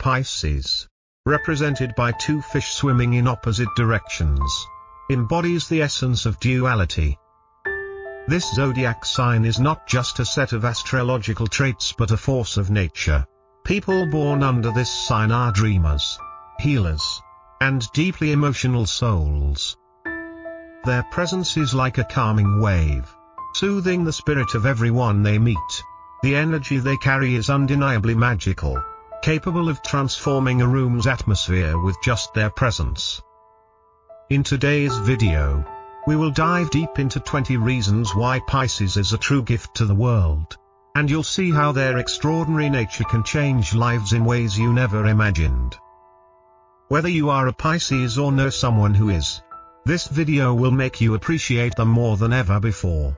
Pisces, represented by two fish swimming in opposite directions, embodies the essence of duality. This zodiac sign is not just a set of astrological traits but a force of nature. People born under this sign are dreamers, healers, and deeply emotional souls. Their presence is like a calming wave, soothing the spirit of everyone they meet. The energy they carry is undeniably magical, capable of transforming a room's atmosphere with just their presence. In today's video, we will dive deep into 20 reasons why Pisces is a true gift to the world, and you'll see how their extraordinary nature can change lives in ways you never imagined. Whether you are a Pisces or know someone who is, this video will make you appreciate them more than ever before.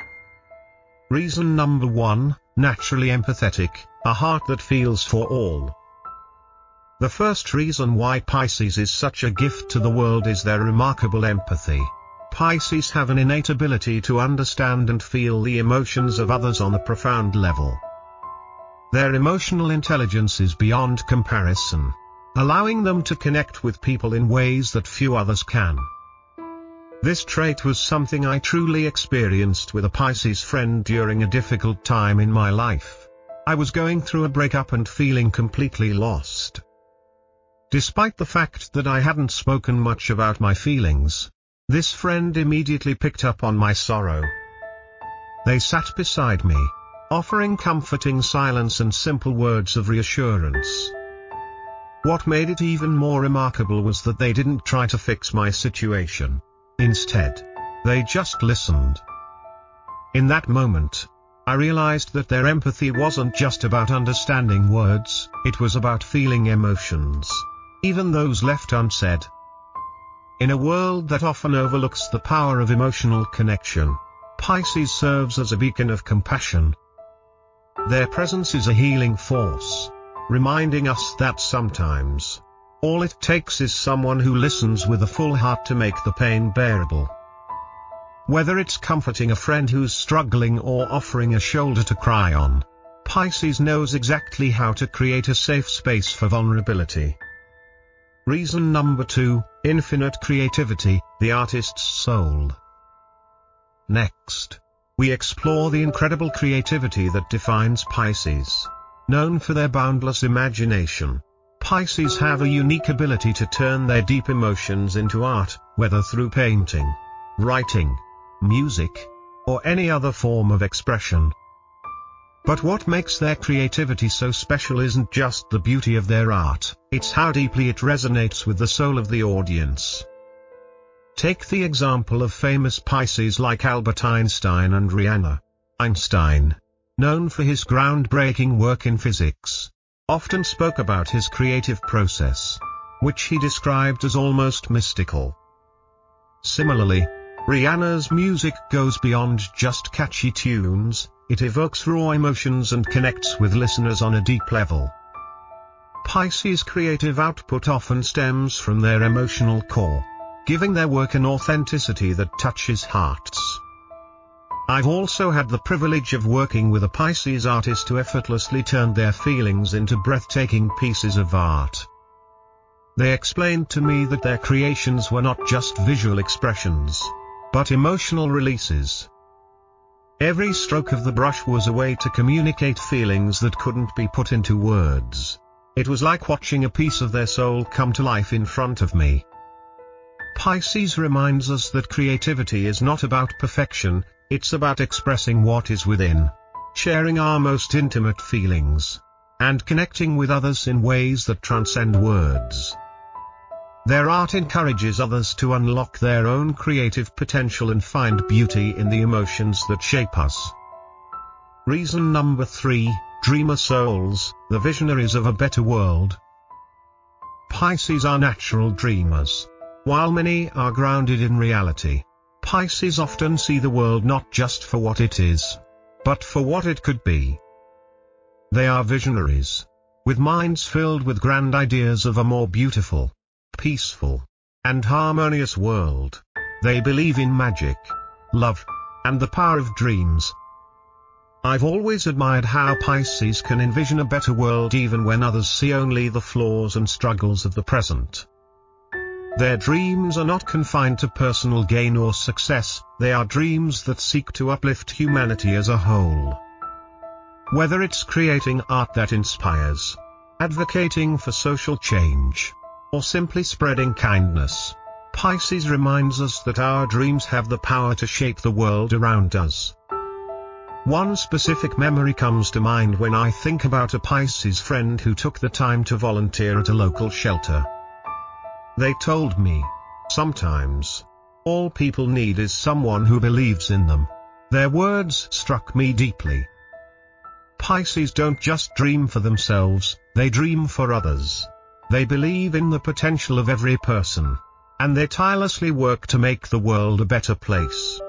Reason number 1, naturally empathetic, a heart that feels for all. The first reason why Pisces is such a gift to the world is their remarkable empathy. Pisces have an innate ability to understand and feel the emotions of others on a profound level. Their emotional intelligence is beyond comparison, allowing them to connect with people in ways that few others can. This trait was something I truly experienced with a Pisces friend during a difficult time in my life. I was going through a breakup and feeling completely lost. Despite the fact that I hadn't spoken much about my feelings, this friend immediately picked up on my sorrow. They sat beside me, offering comforting silence and simple words of reassurance. What made it even more remarkable was that they didn't try to fix my situation. Instead, they just listened. In that moment, I realized that their empathy wasn't just about understanding words, it was about feeling emotions, even those left unsaid. In a world that often overlooks the power of emotional connection, Pisces serves as a beacon of compassion. Their presence is a healing force, reminding us that sometimes, all it takes is someone who listens with a full heart to make the pain bearable. Whether it's comforting a friend who's struggling or offering a shoulder to cry on, Pisces knows exactly how to create a safe space for vulnerability. Reason number 2, infinite creativity, the artist's soul. Next, we explore the incredible creativity that defines Pisces. Known for their boundless imagination, Pisces have a unique ability to turn their deep emotions into art, whether through painting, writing, music, or any other form of expression. But what makes their creativity so special isn't just the beauty of their art, it's how deeply it resonates with the soul of the audience. Take the example of famous Pisces like Albert Einstein and Rihanna. Einstein, known for his groundbreaking work in physics, often spoke about his creative process, which he described as almost mystical. Similarly, Rihanna's music goes beyond just catchy tunes, it evokes raw emotions and connects with listeners on a deep level. Pisces' creative output often stems from their emotional core, giving their work an authenticity that touches hearts. I've also had the privilege of working with a Pisces artist who effortlessly turned their feelings into breathtaking pieces of art. They explained to me that their creations were not just visual expressions, but emotional releases. Every stroke of the brush was a way to communicate feelings that couldn't be put into words. It was like watching a piece of their soul come to life in front of me. Pisces reminds us that creativity is not about perfection, it's about expressing what is within, sharing our most intimate feelings, and connecting with others in ways that transcend words. Their art encourages others to unlock their own creative potential and find beauty in the emotions that shape us. Reason number 3, dreamer souls, the visionaries of a better world. Pisces are natural dreamers. While many are grounded in reality, Pisces often see the world not just for what it is, but for what it could be. They are visionaries, with minds filled with grand ideas of a more beautiful, peaceful, and harmonious world. They believe in magic, love, and the power of dreams. I've always admired how Pisces can envision a better world even when others see only the flaws and struggles of the present. Their dreams are not confined to personal gain or success, they are dreams that seek to uplift humanity as a whole. Whether it's creating art that inspires, advocating for social change, or simply spreading kindness, Pisces reminds us that our dreams have the power to shape the world around us. One specific memory comes to mind when I think about a Pisces friend who took the time to volunteer at a local shelter. They told me, sometimes, all people need is someone who believes in them. Their words struck me deeply. Pisces don't just dream for themselves, they dream for others. They believe in the potential of every person, and they tirelessly work to make the world a better place.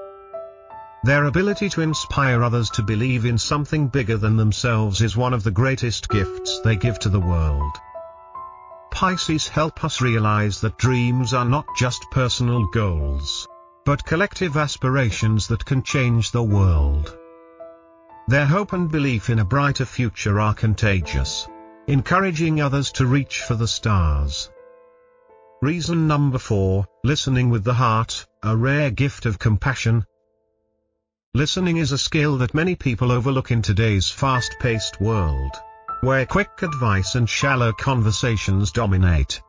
Their ability to inspire others to believe in something bigger than themselves is one of the greatest gifts they give to the world. Pisces help us realize that dreams are not just personal goals, but collective aspirations that can change the world. Their hope and belief in a brighter future are contagious, encouraging others to reach for the stars. Reason number 4, listening with the heart, a rare gift of compassion. Listening is a skill that many people overlook in today's fast-paced world, where quick advice and shallow conversations dominate.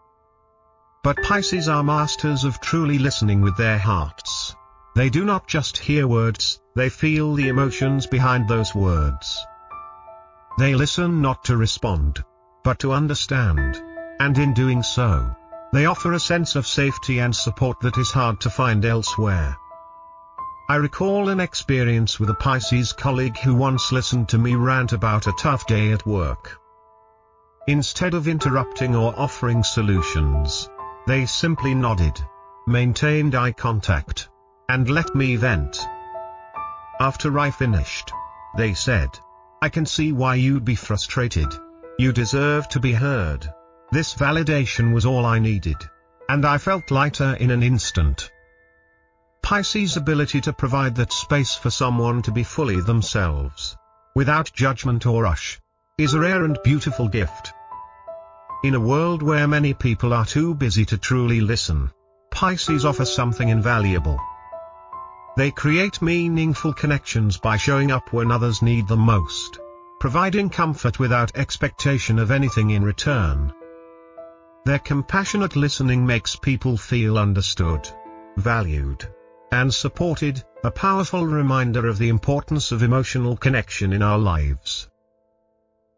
But Pisces are masters of truly listening with their hearts. They do not just hear words, they feel the emotions behind those words. They listen not to respond, but to understand, and in doing so, they offer a sense of safety and support that is hard to find elsewhere. I recall an experience with a Pisces colleague who once listened to me rant about a tough day at work. Instead of interrupting or offering solutions, they simply nodded, maintained eye contact, and let me vent. After I finished, they said, "I can see why you'd be frustrated. You deserve to be heard." This validation was all I needed, and I felt lighter in an instant. Pisces' ability to provide that space for someone to be fully themselves, without judgment or rush, is a rare and beautiful gift. In a world where many people are too busy to truly listen, Pisces offer something invaluable. They create meaningful connections by showing up when others need them most, providing comfort without expectation of anything in return. Their compassionate listening makes people feel understood, valued, and supported, a powerful reminder of the importance of emotional connection in our lives.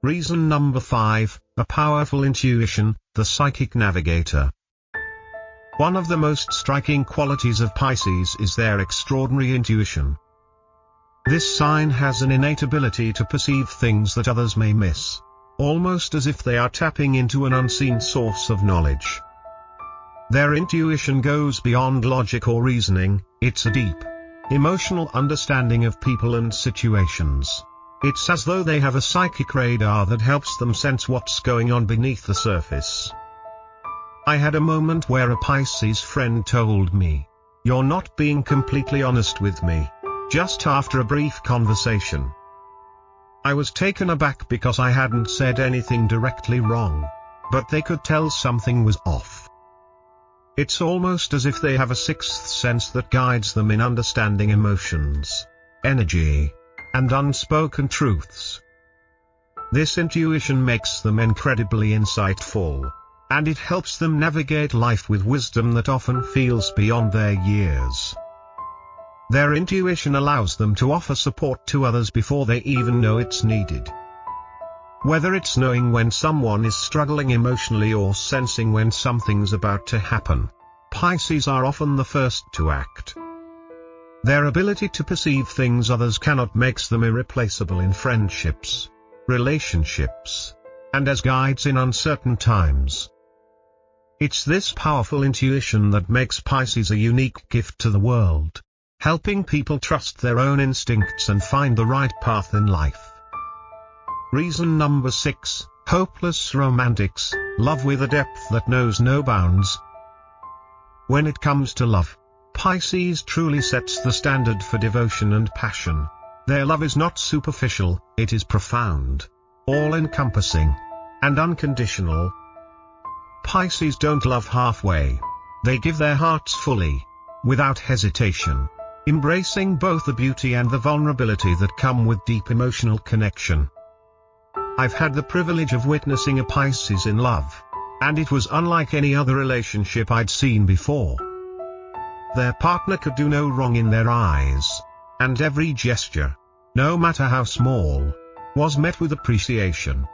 Reason number 5, a powerful intuition, the psychic navigator. One of the most striking qualities of Pisces is their extraordinary intuition. This sign has an innate ability to perceive things that others may miss, almost as if they are tapping into an unseen source of knowledge. Their intuition goes beyond logic or reasoning, it's a deep, emotional understanding of people and situations. It's as though they have a psychic radar that helps them sense what's going on beneath the surface. I had a moment where a Pisces friend told me, "You're not being completely honest with me," just after a brief conversation. I was taken aback because I hadn't said anything directly wrong, but they could tell something was off. It's almost as if they have a sixth sense that guides them in understanding emotions, energy, and unspoken truths. This intuition makes them incredibly insightful, and it helps them navigate life with wisdom that often feels beyond their years. Their intuition allows them to offer support to others before they even know it's needed. Whether it's knowing when someone is struggling emotionally or sensing when something's about to happen, Pisces are often the first to act. Their ability to perceive things others cannot makes them irreplaceable in friendships, relationships, and as guides in uncertain times. It's this powerful intuition that makes Pisces a unique gift to the world, helping people trust their own instincts and find the right path in life. Reason number 6, hopeless romantics, love with a depth that knows no bounds. When it comes to love, Pisces truly sets the standard for devotion and passion. Their love is not superficial, it is profound, all-encompassing, and unconditional. Pisces don't love halfway. They give their hearts fully, without hesitation, embracing both the beauty and the vulnerability that come with deep emotional connection. I've had the privilege of witnessing a Pisces in love, and it was unlike any other relationship I'd seen before. Their partner could do no wrong in their eyes, and every gesture, no matter how small, was met with appreciation.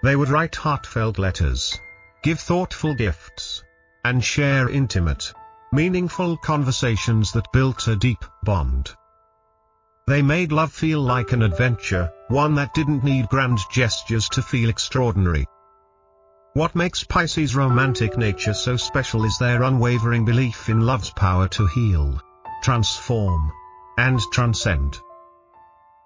They would write heartfelt letters, give thoughtful gifts, and share intimate, meaningful conversations that built a deep bond. They made love feel like an adventure, one that didn't need grand gestures to feel extraordinary. What makes Pisces' romantic nature so special is their unwavering belief in love's power to heal, transform, and transcend.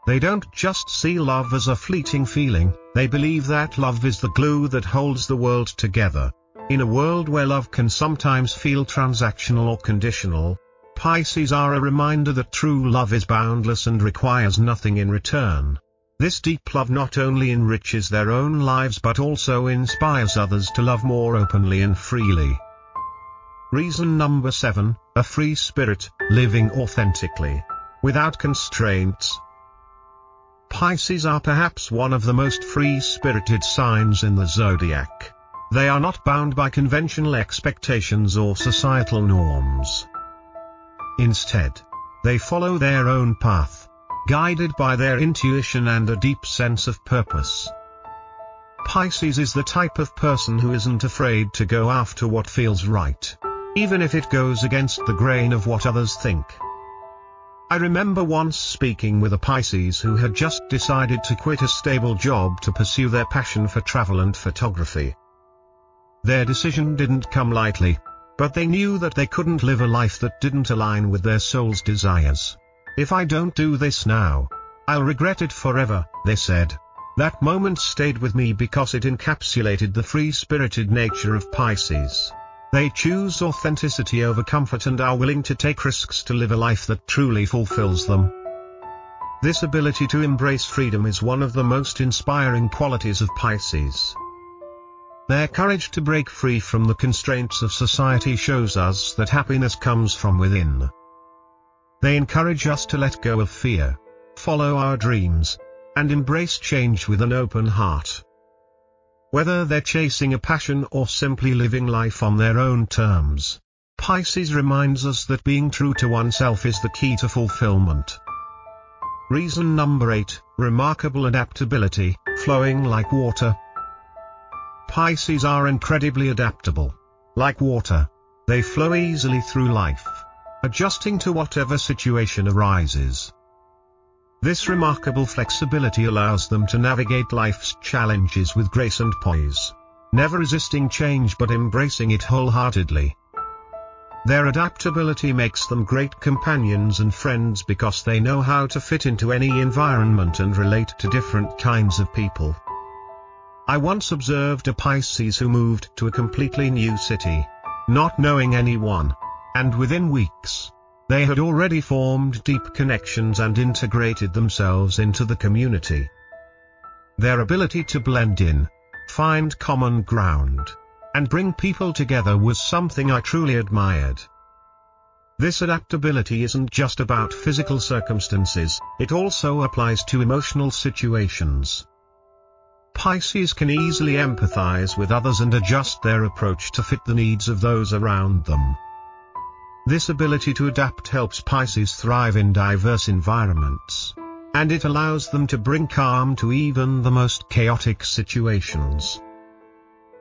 They don't just see love as a fleeting feeling, they believe that love is the glue that holds the world together. In a world where love can sometimes feel transactional or conditional, Pisces are a reminder that true love is boundless and requires nothing in return. This deep love not only enriches their own lives but also inspires others to love more openly and freely. Reason number 7, a free spirit, living authentically, without constraints. Pisces are perhaps one of the most free-spirited signs in the zodiac. They are not bound by conventional expectations or societal norms. Instead, they follow their own path, guided by their intuition and a deep sense of purpose. Pisces is the type of person who isn't afraid to go after what feels right, even if it goes against the grain of what others think. I remember once speaking with a Pisces who had just decided to quit a stable job to pursue their passion for travel and photography. Their decision didn't come lightly, but they knew that they couldn't live a life that didn't align with their soul's desires. If I don't do this now, I'll regret it forever, they said. That moment stayed with me because it encapsulated the free-spirited nature of Pisces. They choose authenticity over comfort and are willing to take risks to live a life that truly fulfills them. This ability to embrace freedom is one of the most inspiring qualities of Pisces. Their courage to break free from the constraints of society shows us that happiness comes from within. They encourage us to let go of fear, follow our dreams, and embrace change with an open heart. Whether they're chasing a passion or simply living life on their own terms, Pisces reminds us that being true to oneself is the key to fulfillment. Reason number 8, remarkable adaptability, flowing like water. Pisces are incredibly adaptable. Like water, they flow easily through life, adjusting to whatever situation arises. This remarkable flexibility allows them to navigate life's challenges with grace and poise, never resisting change but embracing it wholeheartedly. Their adaptability makes them great companions and friends because they know how to fit into any environment and relate to different kinds of people. I once observed a Pisces who moved to a completely new city, not knowing anyone, and within weeks, they had already formed deep connections and integrated themselves into the community. Their ability to blend in, find common ground, and bring people together was something I truly admired. This adaptability isn't just about physical circumstances, it also applies to emotional situations. Pisces can easily empathize with others and adjust their approach to fit the needs of those around them. This ability to adapt helps Pisces thrive in diverse environments, and it allows them to bring calm to even the most chaotic situations.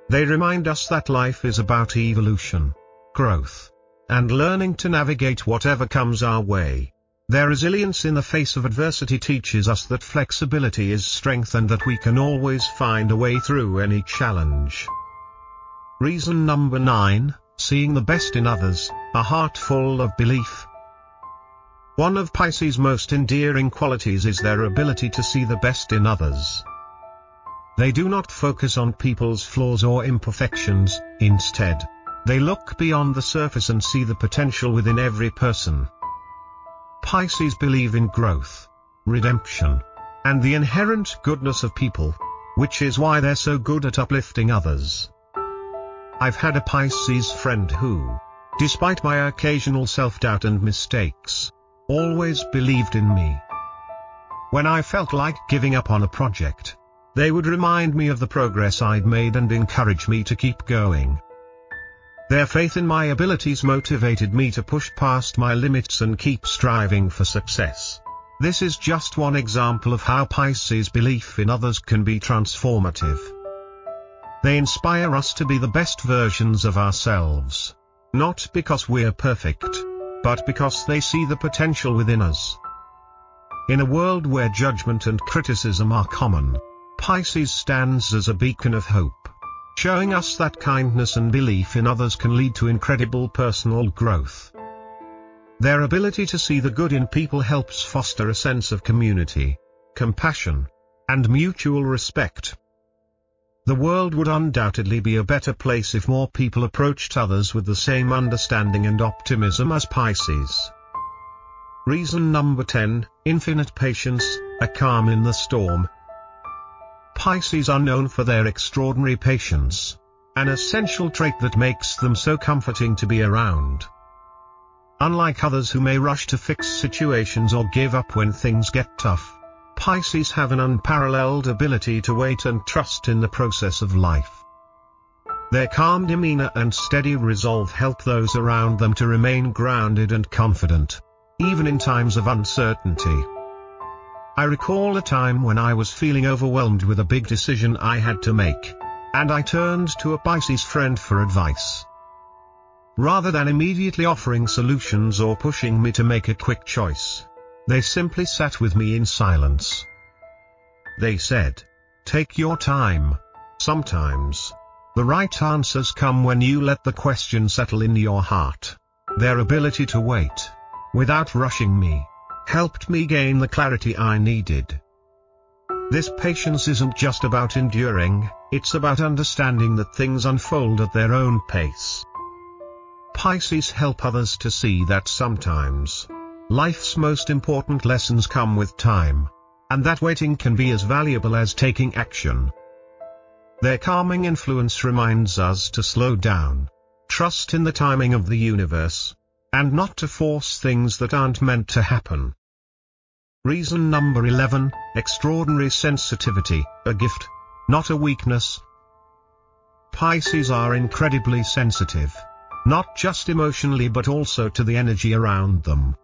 They remind us that life is about evolution, growth, and learning to navigate whatever comes our way. Their resilience in the face of adversity teaches us that flexibility is strength and that we can always find a way through any challenge. Reason number 9, seeing the best in others, a heart full of belief. One of Pisces' most endearing qualities is their ability to see the best in others. They do not focus on people's flaws or imperfections, instead, they look beyond the surface and see the potential within every person. Pisces believe in growth, redemption, and the inherent goodness of people, which is why they're so good at uplifting others. I've had a Pisces friend who, despite my occasional self-doubt and mistakes, always believed in me. When I felt like giving up on a project, they would remind me of the progress I'd made and encourage me to keep going. Their faith in my abilities motivated me to push past my limits and keep striving for success. This is just one example of how Pisces' belief in others can be transformative. They inspire us to be the best versions of ourselves, not because we're perfect, but because they see the potential within us. In a world where judgment and criticism are common, Pisces stands as a beacon of hope, showing us that kindness and belief in others can lead to incredible personal growth. Their ability to see the good in people helps foster a sense of community, compassion, and mutual respect. The world would undoubtedly be a better place if more people approached others with the same understanding and optimism as Pisces. Reason number 10, infinite patience, a calm in the storm. Pisces are known for their extraordinary patience, an essential trait that makes them so comforting to be around. Unlike others who may rush to fix situations or give up when things get tough, Pisces have an unparalleled ability to wait and trust in the process of life. Their calm demeanor and steady resolve help those around them to remain grounded and confident, even in times of uncertainty. I recall a time when I was feeling overwhelmed with a big decision I had to make, and I turned to a Pisces friend for advice. Rather than immediately offering solutions or pushing me to make a quick choice, they simply sat with me in silence. They said, "Take your time. Sometimes the right answers come when you let the question settle in your heart." Their ability to wait, without rushing me, helped me gain the clarity I needed. This patience isn't just about enduring, it's about understanding that things unfold at their own pace. Pisces help others to see that sometimes life's most important lessons come with time, and that waiting can be as valuable as taking action. Their calming influence reminds us to slow down, trust in the timing of the universe, and not to force things that aren't meant to happen. Reason number 11, extraordinary sensitivity, a gift, not a weakness. Pisces are incredibly sensitive, not just emotionally but also to the energy around them.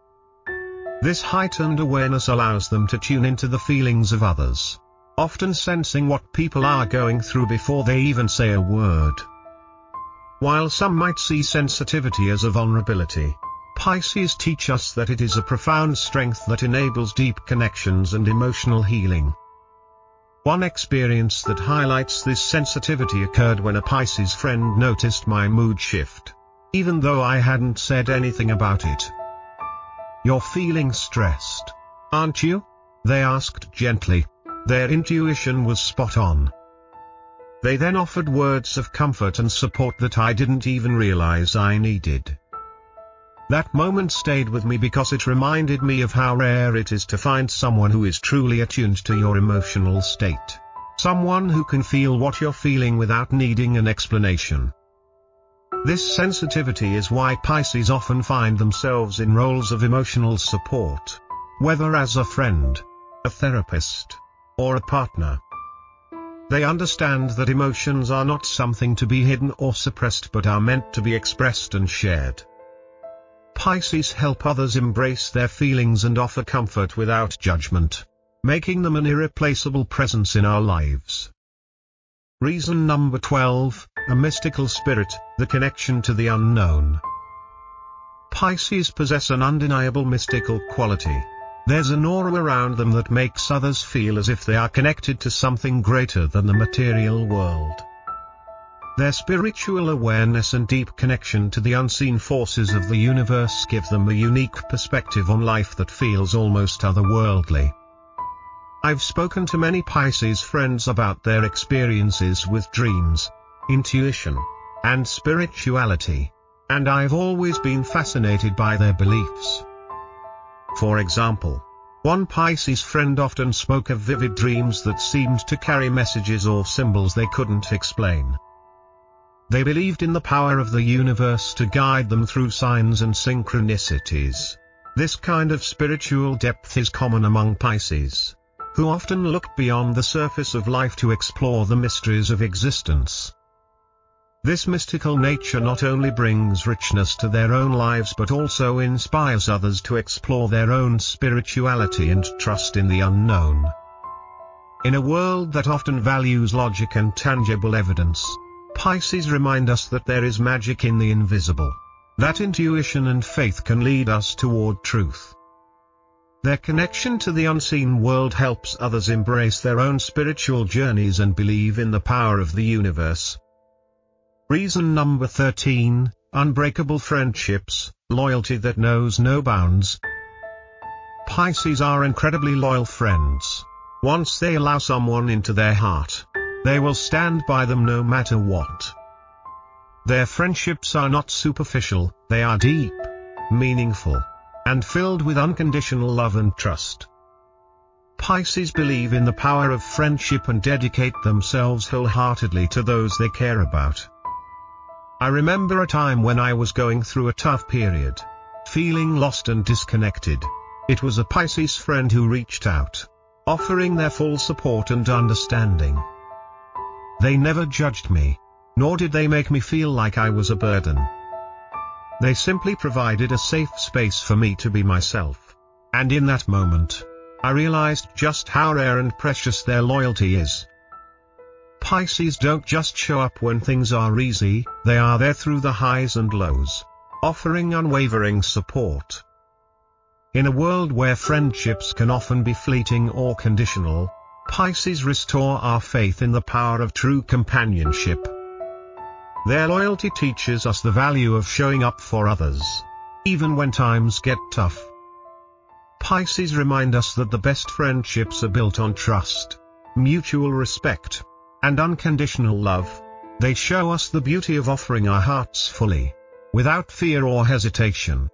This heightened awareness allows them to tune into the feelings of others, often sensing what people are going through before they even say a word. While some might see sensitivity as a vulnerability, Pisces teach us that it is a profound strength that enables deep connections and emotional healing. One experience that highlights this sensitivity occurred when a Pisces friend noticed my mood shift, even though I hadn't said anything about it. "You're feeling stressed, aren't you?" they asked gently. Their intuition was spot on. They then offered words of comfort and support that I didn't even realize I needed. That moment stayed with me because it reminded me of how rare it is to find someone who is truly attuned to your emotional state. Someone who can feel what you're feeling without needing an explanation. This sensitivity is why Pisces often find themselves in roles of emotional support, whether as a friend, a therapist, or a partner. They understand that emotions are not something to be hidden or suppressed but are meant to be expressed and shared. Pisces help others embrace their feelings and offer comfort without judgment, making them an irreplaceable presence in our lives. Reason number 12, a mystical spirit, the connection to the unknown. Pisces possess an undeniable mystical quality. There's an aura around them that makes others feel as if they are connected to something greater than the material world. Their spiritual awareness and deep connection to the unseen forces of the universe give them a unique perspective on life that feels almost otherworldly. I've spoken to many Pisces friends about their experiences with dreams, intuition, and spirituality, and I've always been fascinated by their beliefs. For example, One Pisces friend often spoke of vivid dreams that seemed to carry messages or symbols they couldn't explain. They believed in the power of the universe to guide them through signs and synchronicities. This kind of spiritual depth is common among Pisces, who often look beyond the surface of life to explore the mysteries of existence. This mystical nature not only brings richness to their own lives but also inspires others to explore their own spirituality and trust in the unknown. In a world that often values logic and tangible evidence, Pisces remind us that there is magic in the invisible, that intuition and faith can lead us toward truth. Their connection to the unseen world helps others embrace their own spiritual journeys and believe in the power of the universe. Reason number 13, unbreakable friendships, loyalty that knows no bounds. Pisces are incredibly loyal friends. Once they allow someone into their heart, they will stand by them no matter what. Their friendships are not superficial, they are deep, meaningful, and filled with unconditional love and trust. Pisces believe in the power of friendship and dedicate themselves wholeheartedly to those they care about. I remember a time when I was going through a tough period, feeling lost and disconnected. It was a Pisces friend who reached out, offering their full support and understanding. They never judged me, nor did they make me feel like I was a burden. They simply provided a safe space for me to be myself, and in that moment, I realized just how rare and precious their loyalty is. Pisces don't just show up when things are easy, they are there through the highs and lows, offering unwavering support. In a world where friendships can often be fleeting or conditional, Pisces restore our faith in the power of true companionship. Their loyalty teaches us the value of showing up for others, even when times get tough. Pisces remind us that the best friendships are built on trust, mutual respect, and unconditional love. They show us the beauty of offering our hearts fully, without fear or hesitation.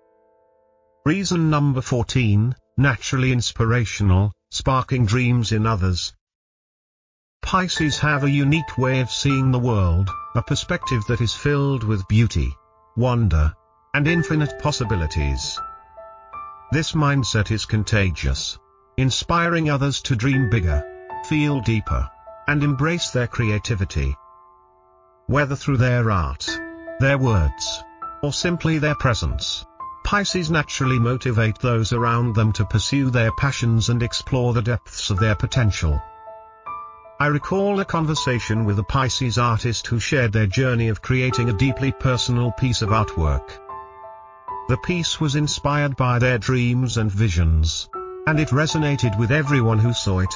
Reason number 14, naturally inspirational, sparking dreams in others. Pisces have a unique way of seeing the world, a perspective that is filled with beauty, wonder, and infinite possibilities. This mindset is contagious, inspiring others to dream bigger, feel deeper, and embrace their creativity. Whether through their art, their words, or simply their presence, Pisces naturally motivate those around them to pursue their passions and explore the depths of their potential. I recall a conversation with a Pisces artist who shared their journey of creating a deeply personal piece of artwork. The piece was inspired by their dreams and visions, and it resonated with everyone who saw it.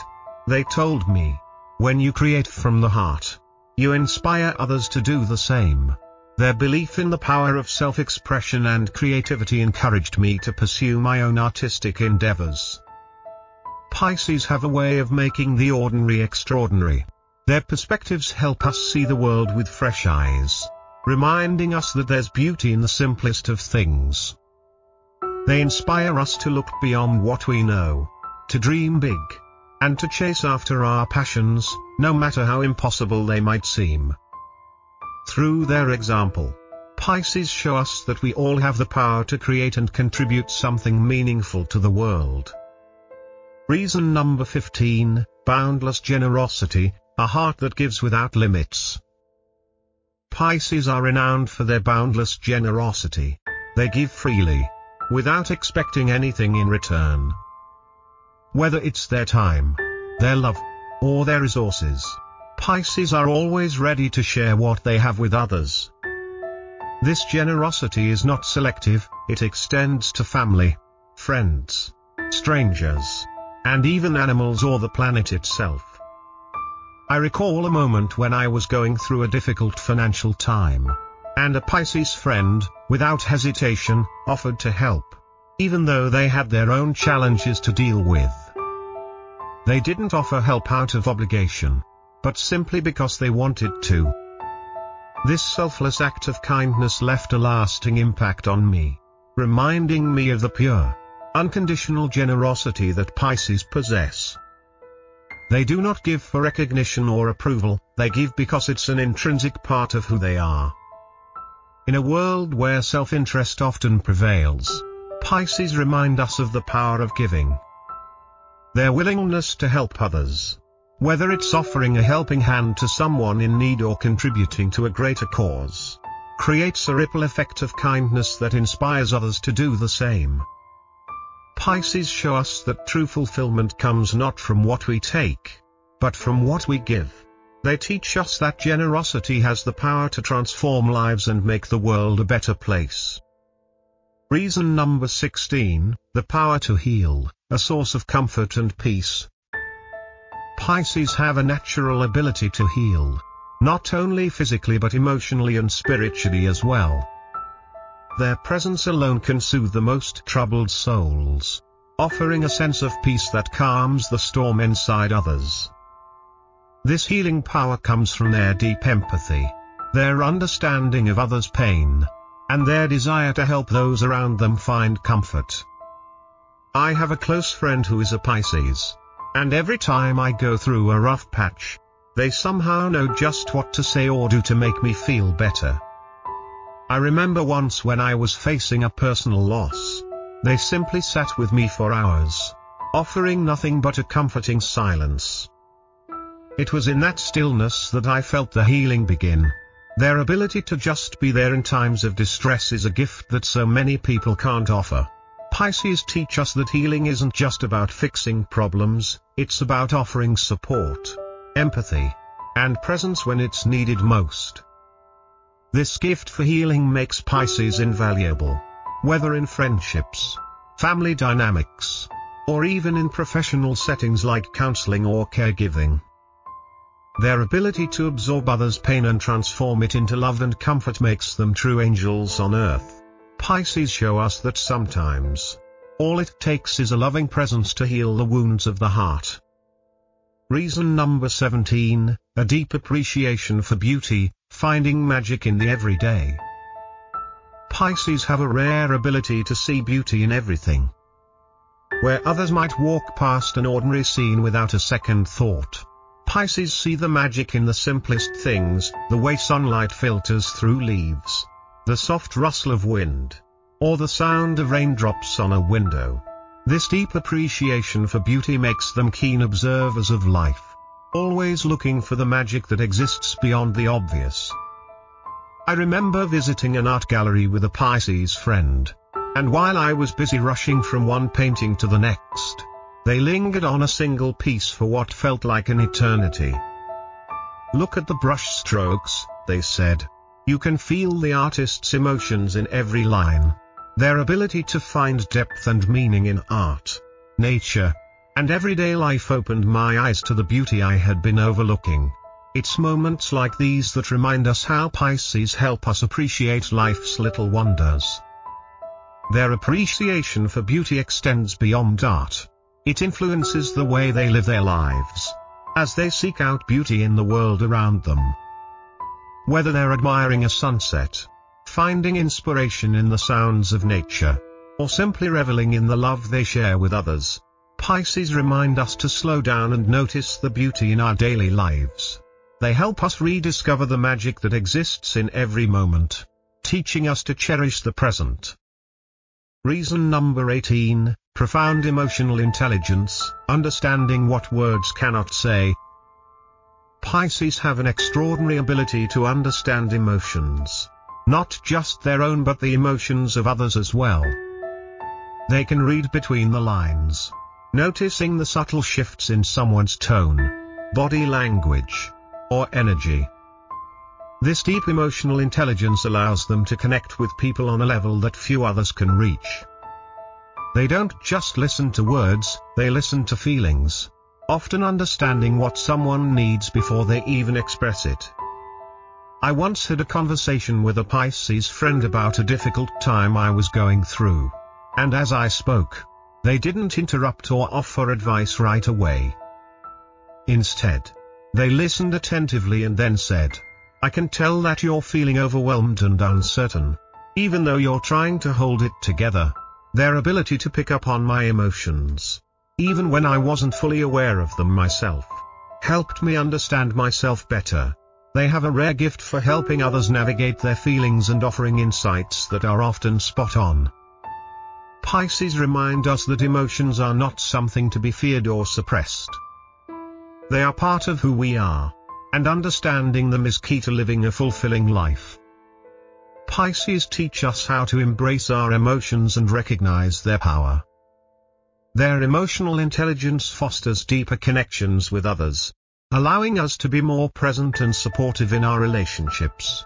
They told me, "When you create from the heart, you inspire others to do the same." Their belief in the power of self-expression and creativity encouraged me to pursue my own artistic endeavors. Pisces have a way of making the ordinary extraordinary. Their perspectives help us see the world with fresh eyes, reminding us that there's beauty in the simplest of things. They inspire us to look beyond what we know, to dream big, and to chase after our passions, no matter how impossible they might seem. Through their example, Pisces show us that we all have the power to create and contribute something meaningful to the world. Reason number 15, boundless generosity, a heart that gives without limits. Pisces are renowned for their boundless generosity. They give freely, without expecting anything in return. Whether it's their time, their love, or their resources, Pisces are always ready to share what they have with others. This generosity is not selective, it extends to family, friends, strangers, and even animals or the planet itself. I recall a moment when I was going through a difficult financial time, and a Pisces friend, without hesitation, offered to help, even though they had their own challenges to deal with. They didn't offer help out of obligation, but simply because they wanted to. This selfless act of kindness left a lasting impact on me, reminding me of the pure, unconditional generosity that Pisces possess. They do not give for recognition or approval, they give because it's an intrinsic part of who they are. In a world where self-interest often prevails, Pisces remind us of the power of giving. Their willingness to help others, whether it's offering a helping hand to someone in need or contributing to a greater cause, creates a ripple effect of kindness that inspires others to do the same. Pisces show us that true fulfillment comes not from what we take, but from what we give. They teach us that generosity has the power to transform lives and make the world a better place. Reason number 16, the power to heal, a source of comfort and peace. Pisces have a natural ability to heal, not only physically but emotionally and spiritually as well. Their presence alone can soothe the most troubled souls, offering a sense of peace that calms the storm inside others. This healing power comes from their deep empathy, their understanding of others' pain, and their desire to help those around them find comfort. I have a close friend who is a Pisces, and every time I go through a rough patch, they somehow know just what to say or do to make me feel better. I remember once when I was facing a personal loss, they simply sat with me for hours, offering nothing but a comforting silence. It was in that stillness that I felt the healing begin. Their ability to just be there in times of distress is a gift that so many people can't offer. Pisces teach us that healing isn't just about fixing problems, it's about offering support, empathy, and presence when it's needed most. This gift for healing makes Pisces invaluable, whether in friendships, family dynamics, or even in professional settings like counseling or caregiving. Their ability to absorb others' pain and transform it into love and comfort makes them true angels on earth. Pisces show us that sometimes, all it takes is a loving presence to heal the wounds of the heart. Reason number 17, a deep appreciation for beauty, finding magic in the everyday. Pisces have a rare ability to see beauty in everything. Where others might walk past an ordinary scene without a second thought, Pisces see the magic in the simplest things, the way sunlight filters through leaves, the soft rustle of wind, or the sound of raindrops on a window. This deep appreciation for beauty makes them keen observers of life, always looking for the magic that exists beyond the obvious. I remember visiting an art gallery with a Pisces friend, and while I was busy rushing from one painting to the next, they lingered on a single piece for what felt like an eternity. "Look at the brush strokes," they said. "You can feel the artist's emotions in every line." Their ability to find depth and meaning in art, nature, and everyday life opened my eyes to the beauty I had been overlooking. It's moments like these that remind us how Pisces help us appreciate life's little wonders. Their appreciation for beauty extends beyond art. It influences the way they live their lives, as they seek out beauty in the world around them. Whether they're admiring a sunset, finding inspiration in the sounds of nature, or simply reveling in the love they share with others, Pisces remind us to slow down and notice the beauty in our daily lives. They help us rediscover the magic that exists in every moment, teaching us to cherish the present. Reason number 18, profound emotional intelligence, understanding what words cannot say. Pisces have an extraordinary ability to understand emotions, not just their own but the emotions of others as well. They can read between the lines, noticing the subtle shifts in someone's tone, body language, or energy. This deep emotional intelligence allows them to connect with people on a level that few others can reach. They don't just listen to words, they listen to feelings, often understanding what someone needs before they even express it. I once had a conversation with a Pisces friend about a difficult time I was going through, and as I spoke, they didn't interrupt or offer advice right away. Instead, they listened attentively and then said, "I can tell that you're feeling overwhelmed and uncertain, even though you're trying to hold it together. Their ability to pick up on my emotions, even when I wasn't fully aware of them myself, helped me understand myself better. They have a rare gift for helping others navigate their feelings and offering insights that are often spot on. Pisces remind us that emotions are not something to be feared or suppressed. They are part of who we are, and understanding them is key to living a fulfilling life. Pisces teach us how to embrace our emotions and recognize their power. Their emotional intelligence fosters deeper connections with others, allowing us to be more present and supportive in our relationships.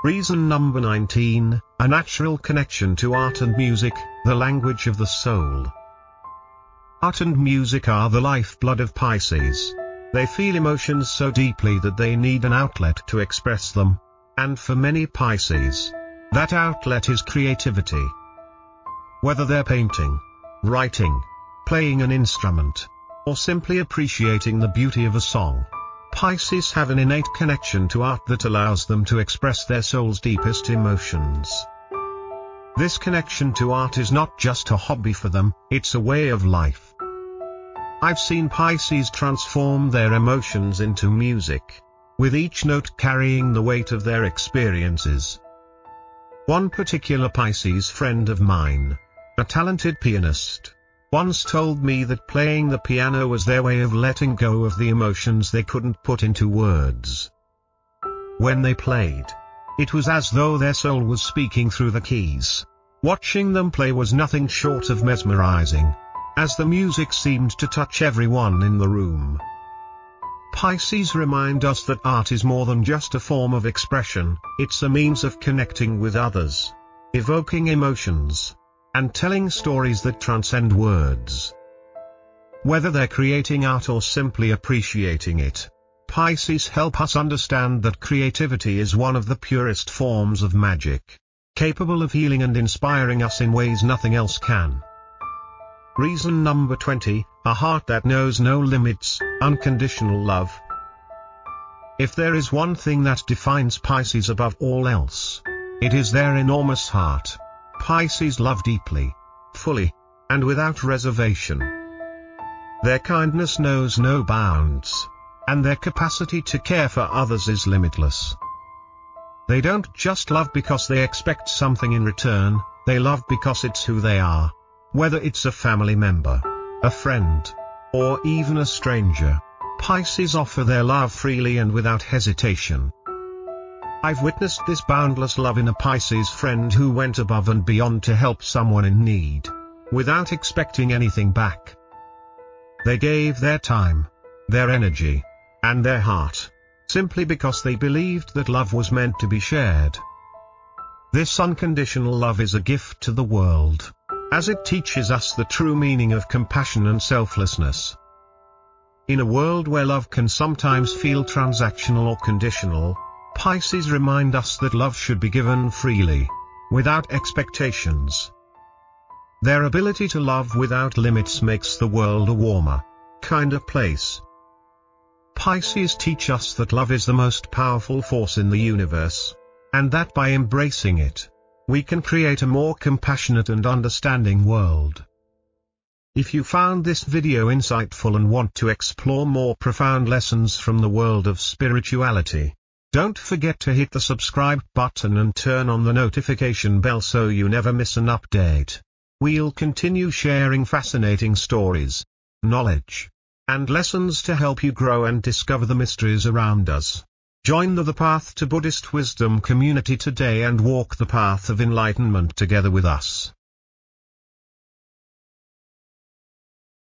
Reason number 19, a natural connection to art and music, the language of the soul. Art and music are the lifeblood of Pisces. They feel emotions so deeply that they need an outlet to express them. And for many Pisces, that outlet is creativity. Whether they're painting, writing, playing an instrument, or simply appreciating the beauty of a song, Pisces have an innate connection to art that allows them to express their soul's deepest emotions. This connection to art is not just a hobby for them, it's a way of life. I've seen Pisces transform their emotions into music, with each note carrying the weight of their experiences. One particular Pisces friend of mine, a talented pianist, once told me that playing the piano was their way of letting go of the emotions they couldn't put into words. When they played, it was as though their soul was speaking through the keys. Watching them play was nothing short of mesmerizing, as the music seemed to touch everyone in the room. Pisces remind us that art is more than just a form of expression, it's a means of connecting with others, evoking emotions, and telling stories that transcend words. Whether they're creating art or simply appreciating it, Pisces help us understand that creativity is one of the purest forms of magic, capable of healing and inspiring us in ways nothing else can. Reason number 20, a heart that knows no limits, unconditional love. If there is one thing that defines Pisces above all else, it is their enormous heart. Pisces love deeply, fully, and without reservation. Their kindness knows no bounds, and their capacity to care for others is limitless. They don't just love because they expect something in return, they love because it's who they are. Whether it's a family member, a friend, or even a stranger, Pisces offer their love freely and without hesitation. I've witnessed this boundless love in a Pisces friend who went above and beyond to help someone in need, without expecting anything back. They gave their time, their energy, and their heart, simply because they believed that love was meant to be shared. This unconditional love is a gift to the world, as it teaches us the true meaning of compassion and selflessness. In a world where love can sometimes feel transactional or conditional, Pisces remind us that love should be given freely, without expectations. Their ability to love without limits makes the world a warmer, kinder place. Pisces teach us that love is the most powerful force in the universe, and that by embracing it, we can create a more compassionate and understanding world. If you found this video insightful and want to explore more profound lessons from the world of spirituality, don't forget to hit the subscribe button and turn on the notification bell so you never miss an update. We'll continue sharing fascinating stories, knowledge, and lessons to help you grow and discover the mysteries around us. Join the Path to Buddhist Wisdom community today and walk the path of enlightenment together with us.